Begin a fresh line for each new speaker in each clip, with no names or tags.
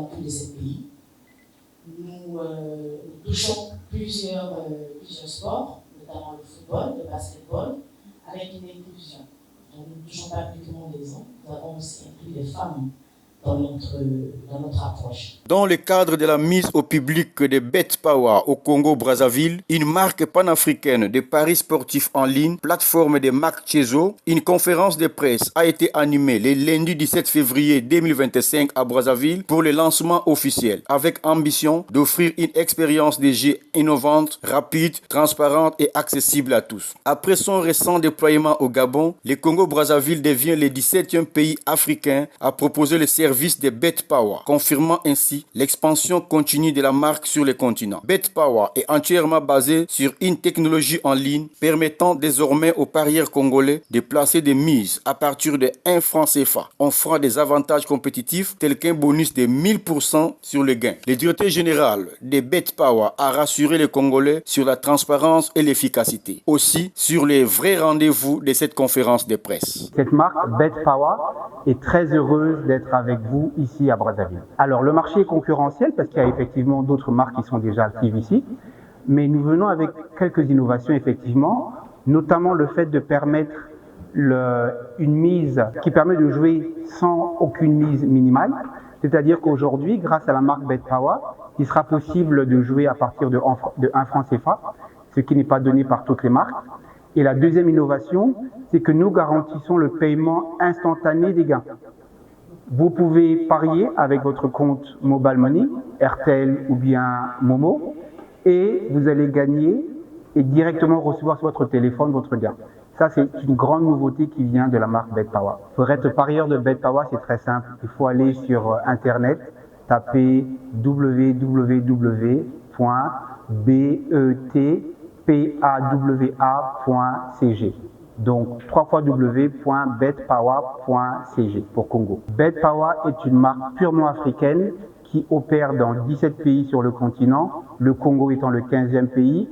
dans tous les 7 pays. Nous touchons plusieurs sports, notamment le football, le basketball, avec une inclusion. Donc, nous ne touchons pas uniquement les hommes, nous avons aussi inclus les femmes dans notre approche.
Dans le cadre de la mise au public de BetPawa au Congo-Brazzaville, une marque panafricaine de paris sportifs en ligne, plateforme de Marc Chezo, une conférence de presse a été animée le lundi 17 février 2025 à Brazzaville pour le lancement officiel, avec ambition d'offrir une expérience de jeu innovante, rapide, transparente et accessible à tous. Après son récent déploiement au Gabon, le Congo-Brazzaville devient le 17e pays africain à proposer le service de BetPawa, confirmant ainsi l'expansion continue de la marque sur le continent. BetPawa est entièrement basé sur une technologie en ligne permettant désormais aux parieurs congolais de placer des mises à partir de 1 franc CFA, offrant des avantages compétitifs tels qu'un bonus de 1000% sur le gain. Le directeur général de BetPawa a rassuré les Congolais sur la transparence et l'efficacité, aussi sur les vrais rendez-vous de cette conférence de presse.
Cette marque BetPawa est très heureuse d'être avec vous ici à Brazzaville. Alors le marché est concurrentiel parce qu'il y a effectivement d'autres marques qui sont déjà actives ici, mais nous venons avec quelques innovations effectivement, notamment le fait de permettre une mise qui permet de jouer sans aucune mise minimale, c'est-à-dire qu'aujourd'hui, grâce à la marque BetPawa, il sera possible de jouer à partir de 1 franc CFA, ce qui n'est pas donné par toutes les marques. Et la deuxième innovation, c'est que nous garantissons le paiement instantané des gains. Vous pouvez parier avec votre compte Mobile Money, RTL ou bien Momo, et vous allez gagner et directement recevoir sur votre téléphone votre gain. Ça, c'est une grande nouveauté qui vient de la marque BetPawa. Pour être parieur de BetPawa, c'est très simple. Il faut aller sur Internet, taper www.betpawa.cg. Donc, www.betpawa.cg pour Congo. BetPawa est une marque purement africaine qui opère dans 17 pays sur le continent, le Congo étant le 15e pays.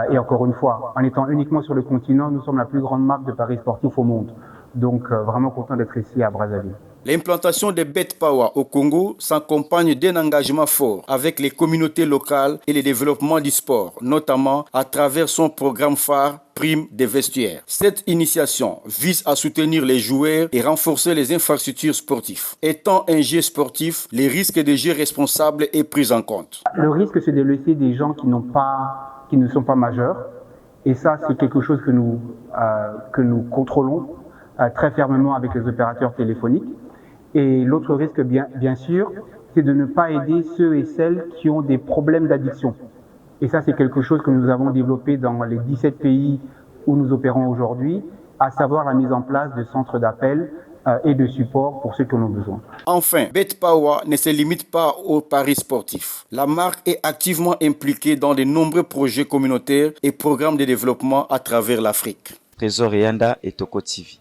Et encore une fois, en étant uniquement sur le continent, nous sommes la plus grande marque de paris sportifs au monde. Donc, vraiment content d'être ici à Brazzaville.
L'implantation de BetPawa au Congo s'accompagne d'un engagement fort avec les communautés locales et le développement du sport, notamment à travers son programme phare Prime des vestiaires. Cette initiation vise à soutenir les joueurs et renforcer les infrastructures sportives. Étant un jeu sportif, les risques de jeu responsable est pris en compte.
Le risque, c'est de laisser des gens qui ne sont pas majeurs. Et ça, c'est quelque chose que nous contrôlons très fermement avec les opérateurs téléphoniques. Et l'autre risque, bien sûr, c'est de ne pas aider ceux et celles qui ont des problèmes d'addiction. Et ça, c'est quelque chose que nous avons développé dans les 17 pays où nous opérons aujourd'hui, à savoir la mise en place de centres d'appel et de support pour ceux qui en ont besoin.
Enfin, BetPawa ne se limite pas aux paris sportifs. La marque est activement impliquée dans de nombreux projets communautaires et programmes de développement à travers l'Afrique.
Trésor Yanda et Toko TV.